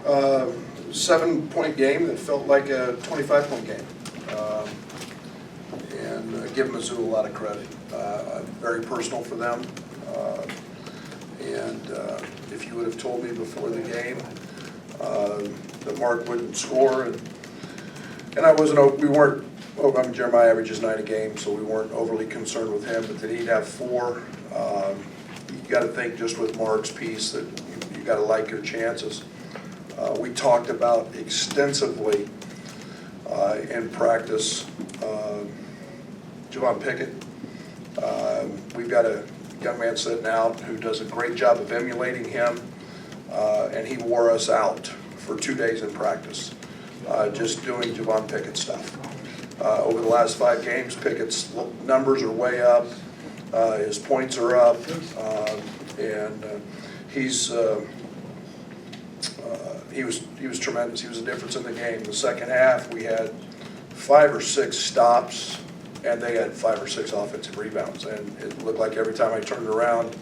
7-point game that felt like a 25-point game. And give Mizzou a lot of credit. Very personal for them. If you would have told me before the game that Mark wouldn't score, and I wasn't, we weren't, Jeremiah averages 9 a game, so we weren't overly concerned with him, but that he'd have 4, you got to think just with Mark's piece that you got to like your chances. We talked about extensively in practice Javon Pickett. We've got a young man sitting out who does a great job of emulating him, and he wore us out for 2 days in practice, just doing Javon Pickett stuff. Over the last 5 games, Pickett's numbers are way up, his points are up, and he was tremendous. He was a difference in the game. The second half, we had 5 or 6 stops, and they had 5 or 6 offensive rebounds. And it looked like every time I turned around,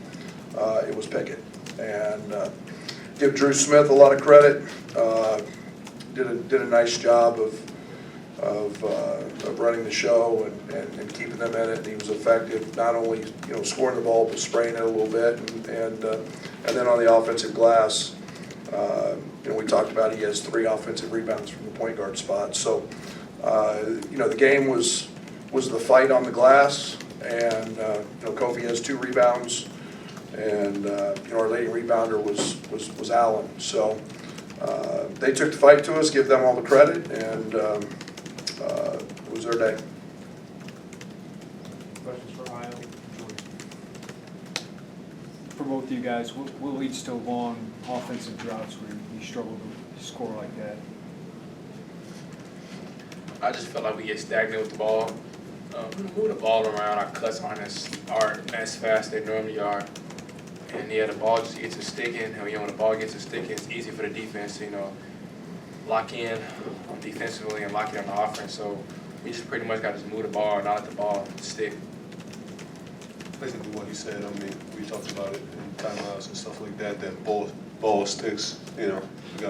it was Pickett. And give Drew Smith a lot of credit. Did a nice job of running the show and keeping them in it. And he was effective, not only scoring the ball, but spraying it a little bit. And then on the offensive glass, we talked about he has 3 offensive rebounds from the point guard spot. So the game was the fight on the glass, and Kofi has 2 rebounds, and our leading rebounder was Allen. So they took the fight to us. Give them all the credit, and it was their day. Questions for Io? For both of you guys, what leads to long offensive droughts where you struggle to score like that? I just feel like we get stagnant with the ball. Move the ball around, our cuts aren't as fast as they normally are. And the ball just gets to sticking. And when the ball gets to sticking, it's easy for the defense to, lock in defensively and lock in on the offense. So we just pretty much got to just move the ball and not let the ball stick. Basically what he said, we talked about it in timeouts and stuff like that, that ball sticks, we got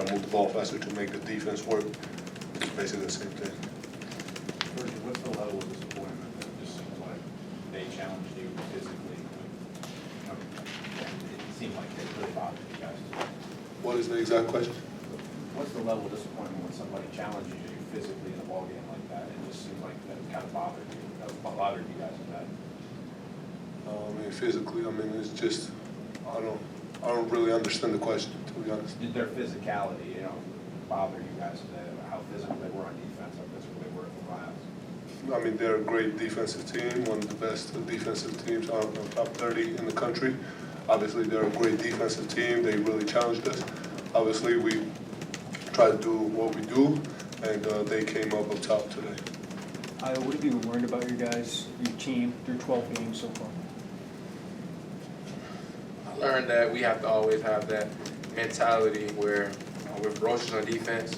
to move the ball faster to make the defense work. It's basically the same thing. What's the level of disappointment that just seems like they challenged you physically? It seemed like they really bothered you guys. What is the exact question? What's the level of disappointment when somebody challenges you physically in a ball game like that? It just seems like that kind of bothered you. That bothered you guys with that. Physically, it's just I don't really understand the question, to be honest. Did their physicality, bother you guys today? How physical they were on defense, how physical they were in the class? They're a great defensive team, one of the best defensive teams, top 30 in the country. Obviously, they're a great defensive team. They really challenged us. Obviously, we try to do what we do, and they came up top today. What have you learned about your guys, your team, through 12 games so far? I learned that we have to always have that mentality where we're ferocious on defense.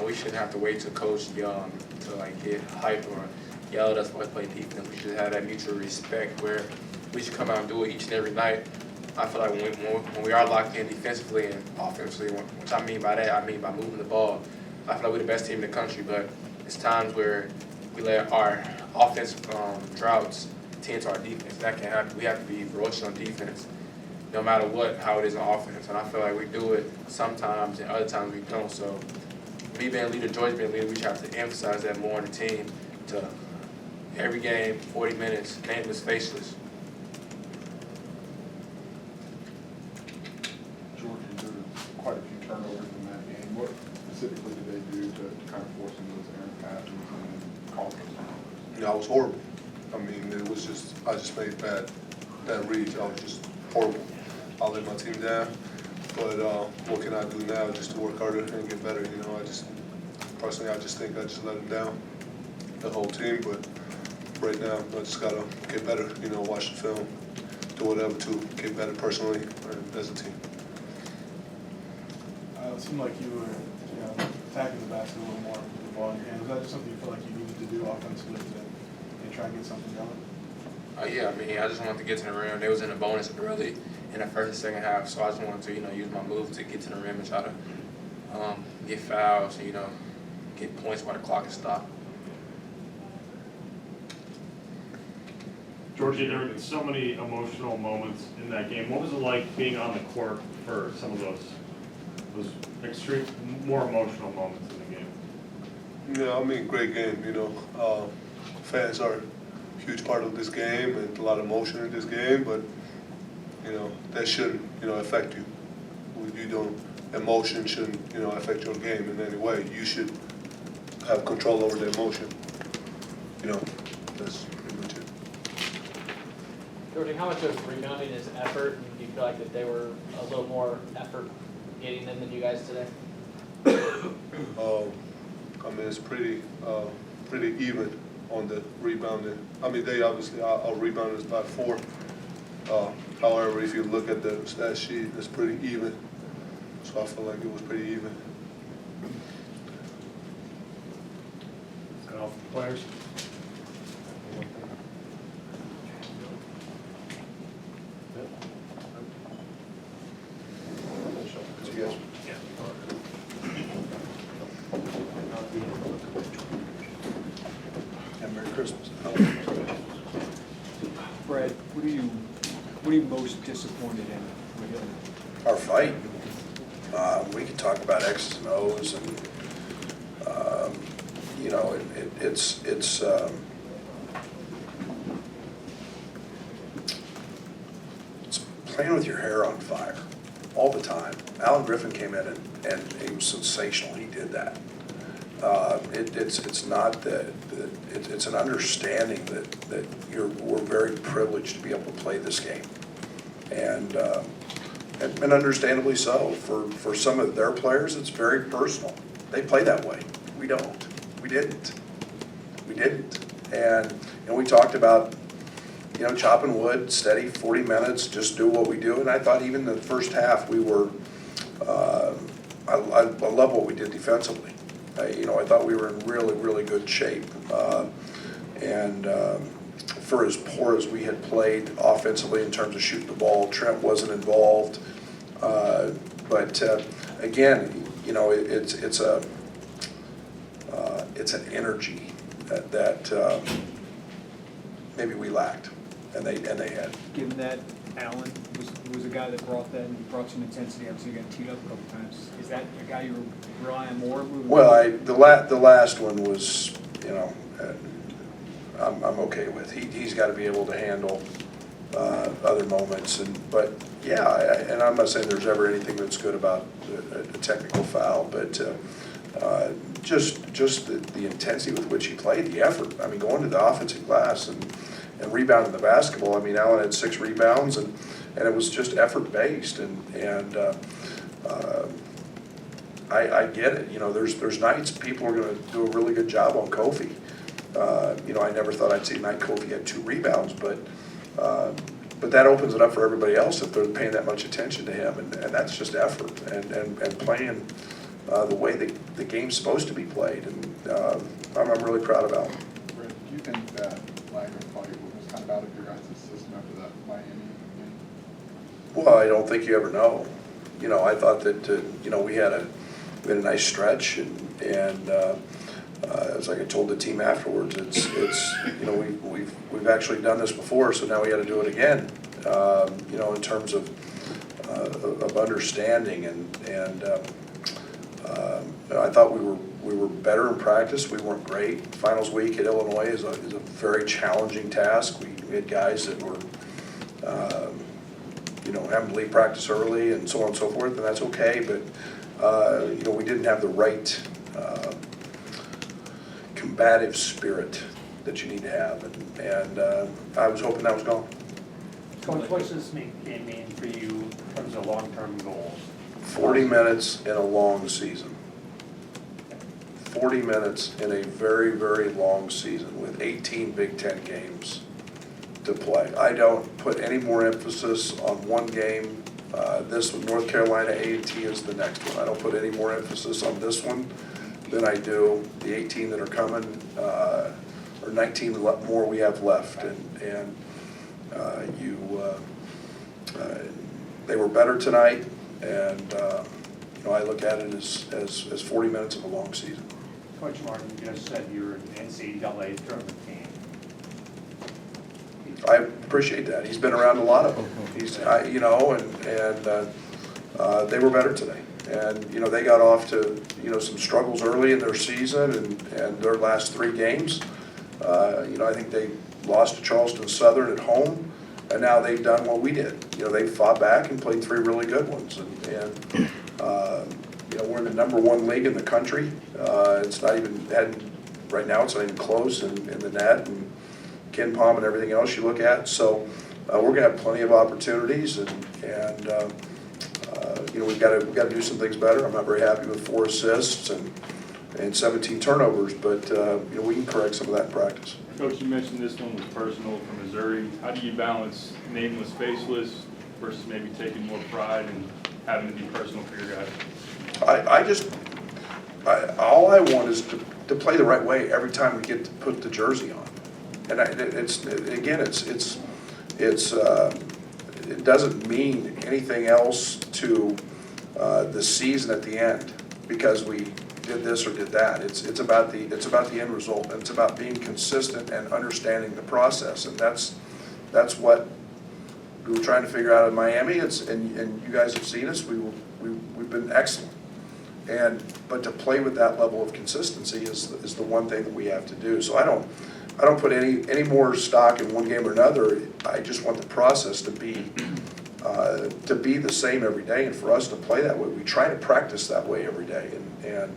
We shouldn't have to wait till coach yell to get hyped or yell at us while we play defense. We should have that mutual respect where we should come out and do it each and every night. I feel like when we are locked in defensively and offensively, which I mean by that, I mean by moving the ball, I feel like we're the best team in the country, but it's times where we let our offensive droughts tend to our defense. That can't happen. We have to be ferocious on defense, no matter how it is on offense. And I feel like we do it sometimes and other times we don't. So me being a leader, George being a leader, we try to emphasize that more on the team to every game, 40 minutes, nameless, faceless. Jordan, there were quite a few turnovers in that game. What specifically did they do to kind of force into those errant passes and cause those turnovers? It was horrible. It was I just made bad reads. I was just horrible. I let my team down. But what can I do now just to work harder and get better? Personally, I just think I just let them down, the whole team. But right now, I just got to get better, watch the film, do whatever to get better personally and as a team. It seemed like you were attacking the basket a little more with the ball in your hand. Was that just something you feel like you needed to do offensively to try and get something going? Yeah, I just wanted to get to the rim. They was in a bonus early in the first and second half, so I just wanted to, use my move to get to the rim and try to get fouls, you know, get points while the clock is stopped. Georgie, there were so many emotional moments in that game. What was it like being on the court for some of those extreme, more emotional moments in the game? Yeah, I mean, great game, you know. Fans are a huge part of this game and a lot of emotion in this game, but, you know, that shouldn't, you know, affect you. You don't, emotion shouldn't, you know, affect your game in any way. You should have control over the emotion. You know, that's pretty much it. Georgie, how much of rebounding is effort, and do you feel like that they were a little more effort getting them than you guys today? I mean, it's pretty even on the rebounding. I mean, they obviously, our rebound is about 4. However, if you look at the stat sheet, it's pretty even. So I feel like it was pretty even. All players? Yes. And Merry Christmas. Brad, what are you most disappointed in with him? Our fight, we can talk about X's and O's and, you know, it's playing with your hair on fire all the time. Alan Griffin came in and he was sensational. He did that. It's not that, it's an understanding that we're very privileged to be able to play this game. And understandably so. For some of their players, it's very personal. They play that way. We don't. We didn't. And we talked about, you know, chopping wood, steady, 40 minutes, just do what we do. And I thought even the first half we were, I love what we did defensively. You know, I thought we were in really, really good shape. For as poor as we had played offensively in terms of shooting the ball, Trent wasn't involved. But again, you know, it's an energy that maybe we lacked, and they had. Given that Allen was a guy that brought some intensity, obviously you got teed up a couple times, is that a guy you rely on more moving Well, forward? the last one was, you know, I'm okay with. He's got to be able to handle other moments, but yeah, and I'm not saying there's ever anything that's good about a technical foul, but just the intensity with which he played, the effort. I mean, going to the offensive glass and rebounding the basketball. I mean, Allen had 6 rebounds, and it was just effort based, and I get it. You know, there's nights people are going to do a really good job on Kofi. You know, I never thought I'd see a night Kofi had 2 rebounds, but that opens it up for everybody else if they're paying that much attention to him, and that's just effort and playing the way the game's supposed to be played, and I'm really proud of Allen. Brad, do you think that Lager fight was kind of out of your guys' system after that Miami game? Well, I don't think you ever know. You know, I thought that you know, we had a nice stretch, and as like I told the team afterwards, it's you know, we've actually done this before, so now we got to do it again. You know, in terms of understanding, and I thought we were better in practice. We weren't great. Finals week at Illinois is a very challenging task. We had guys that were you know, having to leave practice early and so on and so forth, and that's okay. But you know, we didn't have the right combative spirit that you need to have, and I was hoping that was gone. Coach, what's this game mean for you in terms of long-term goals? 40 minutes in a long season. 40 minutes in a very, very long season with 18 Big Ten games to play. I don't put any more emphasis on one game. This with North Carolina A&T is the next one. I don't put any more emphasis on this one than I do the 18 that are coming, or 19 more we have left. And they were better tonight, and you know, I look at it as 40 minutes of a long season. Coach Martin, you just said you're an NCAA tournament team. I appreciate that. He's been around a lot of them. You know, and they were better today. And, you know, they got off to, you know, some struggles early in their season and their last 3 games. You know, I think they lost to Charleston Southern at home, and now they've done what we did. You know, they fought back and played 3 really good ones. And you know, we're in the #1 league in the country. It's not even, right now it's not even close in the net and Ken Palm and everything else you look at. So we're going to have plenty of opportunities, and you know, we've got to do some things better. I'm not very happy with 4 assists and 17 turnovers, but you know, we can correct some of that in practice. Coach, you mentioned this one was personal for Missouri. How do you balance nameless, faceless versus maybe taking more pride and having to be personal for your guys? All I want is to play the right way every time we get to put the jersey on. And it doesn't mean anything else to the season at the end because we did this or did that. It's about the end result, and it's about being consistent and understanding the process. And that's what we were trying to figure out in Miami. And you guys have seen us. We've been excellent. But to play with that level of consistency is the one thing that we have to do. So I don't put any more stock in one game or another. I just want the process to be the same every day, and for us to play that way. We try to practice that way every day, and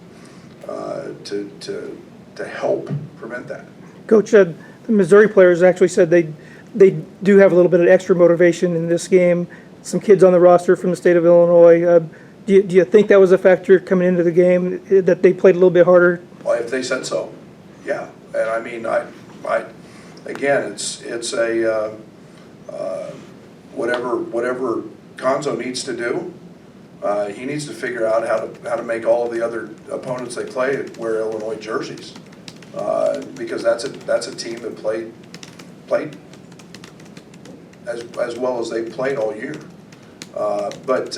to help prevent that. Coach, the Missouri players actually said they do have a little bit of extra motivation in this game. Some kids on the roster from the state of Illinois. Do you think that was a factor coming into the game, that they played a little bit harder? Well, if they said so, yeah. And I mean, again, it's a whatever Gonzo needs to do. He needs to figure out how to make all of the other opponents they play wear Illinois jerseys, because that's a team that played as well as they've played all year. But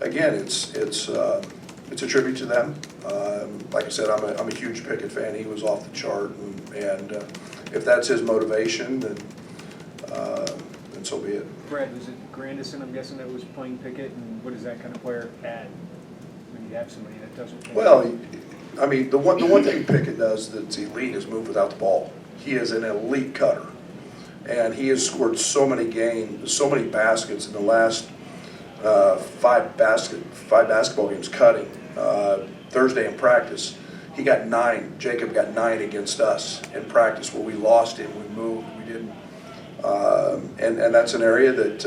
again, it's a tribute to them. Like I said, I'm a huge Pickett fan. He was off the chart, and if that's his motivation, then so be it. Brad, was it Grandison, I'm guessing, that was playing Pickett, and what does that kind of player add when you have somebody that doesn't play? Well, I mean, the one thing Pickett does that's elite is move without the ball. He is an elite cutter, and he has scored so many baskets in the last 5 basketball games cutting. Thursday in practice, he got 9. Jacob got 9 against us in practice where we lost him. We moved. We didn't. And that's an area that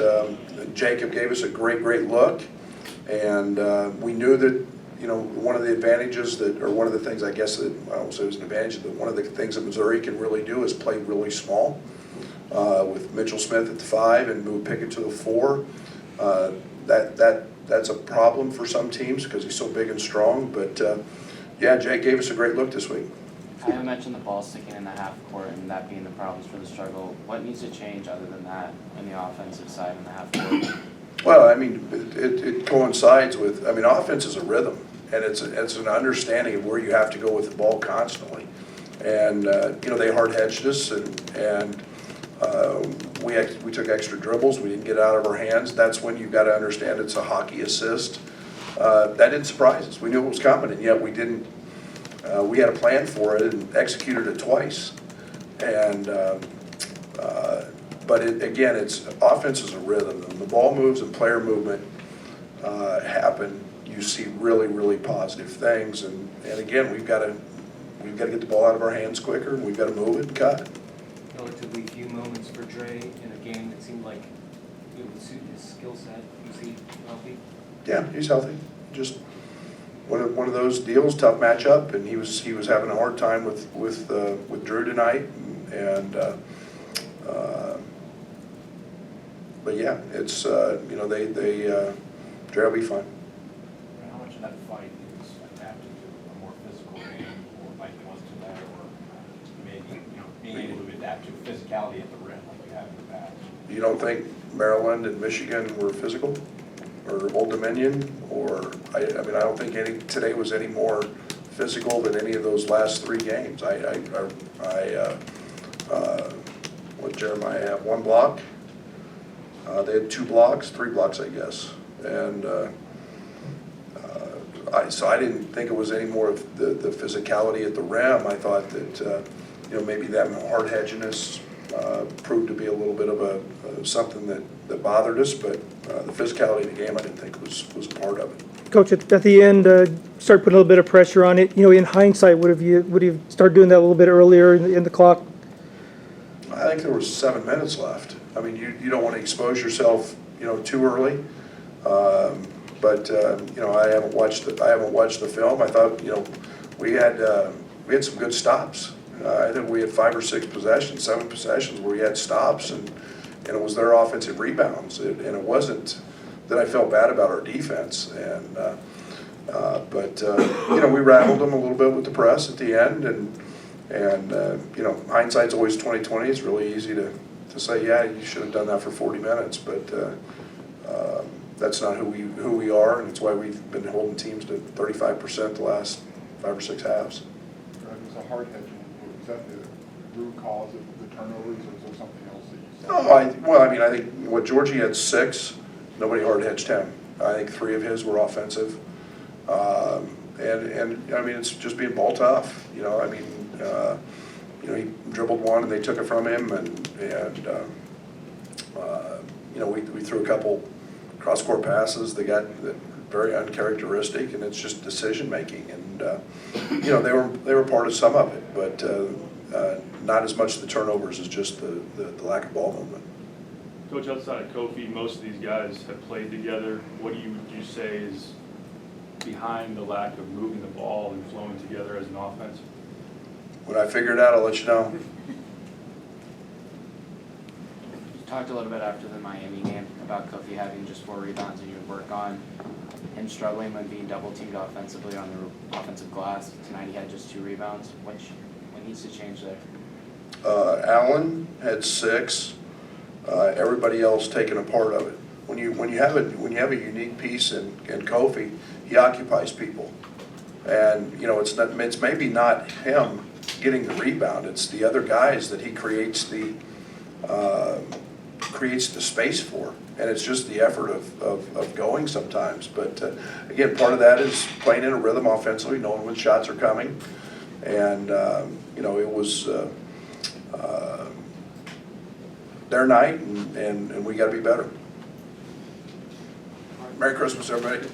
Jacob gave us a great look, and we knew that, you know, one of the advantages or one of the things, I guess, that I don't say it was an advantage, but one of the things that Missouri can really do is play really small with Mitchell Smith at the 5 and move Pickett to the 4. That's a problem for some teams because he's so big and strong. But yeah, Jake gave us a great look this week. I mentioned the ball sticking in the half court and that being the problems for the struggle. What needs to change other than that in the offensive side in the half court? Well, I mean, it coincides with, I mean, offense is a rhythm, and it's an understanding of where you have to go with the ball constantly. And you know, they hard hedged us, and we took extra dribbles. We didn't get out of our hands. That's when you've got to understand it's a hockey assist. That didn't surprise us. We knew it was coming, and yet we didn't. We had a plan for it and executed it twice. And but again, offense is a rhythm. When the ball moves and player movement happen, you see really positive things. And again, we've got to get the ball out of our hands quicker, and we've got to move it and cut. Relatively few moments for Dre in a game that seemed like it would suit his skill set. Is he healthy? Yeah, he's healthy. Just one of those deals, tough matchup, and he was having a hard time with Drew tonight, and but yeah, it's you know, Dre will be fine. How much of that fight is adapted to a more physical game, or like it was today, or maybe, you know, being able to adapt to physicality at the rim like you have in the past? You don't think Maryland and Michigan were physical? or Old Dominion, or, I mean, I don't think today was any more physical than any of those last 3 games. What Jeremiah have, 1 block? They had 2 blocks, 3 blocks, I guess. And so I didn't think it was any more of the physicality at the rim. I thought that, maybe that hard-headedness proved to be a little bit of something that bothered us, but the physicality of the game I didn't think was part of it. Coach, at the end, start putting a little bit of pressure on it. In hindsight, would you start doing that a little bit earlier in the clock? I think there was 7 minutes left. I mean, you don't want to expose yourself, too early. But I haven't watched the film. I thought, we had some good stops. I think we had 5 or 6 possessions, 7 possessions where we had stops, and it was their offensive rebounds. And it wasn't that I felt bad about our defense. And but we rattled them a little bit with the press at the end, and hindsight's always 20/20. It's really easy to say, yeah, you should have done that for 40 minutes, but that's not who we are, and it's why we've been holding teams to 35% the last 5 or 6 halves. Brad, was a hard hedging, was that the root cause of the turnovers, or is there something else that you said? I think Georgie had 6. Nobody hard hedged him. I think 3 of his were offensive, and I mean it's just being ball tough. He dribbled one and they took it from him, and we threw a couple cross-court passes that got very uncharacteristic, and it's just decision making, and they were part of some of it, but not as much the turnovers as just the lack of ball movement. Coach, outside of Kofi, most of these guys have played together. What do you say is behind the lack of moving the ball and flowing together as an offense? When I figure it out, I'll let you know. You talked a little bit after the Miami game about Kofi having just 4 rebounds, and you would work on him struggling when being double teamed offensively on the offensive glass. Tonight he had just 2 rebounds. What needs to change there? Allen had 6. Everybody else taking a part of it. When you have a unique piece in Kofi, he occupies people, and it's maybe not him getting the rebound. It's the other guys that he creates the space for, and it's just the effort of going sometimes. But again, part of that is playing in a rhythm offensively, knowing when shots are coming, and it was their night, and we got to be better. Merry Christmas, everybody.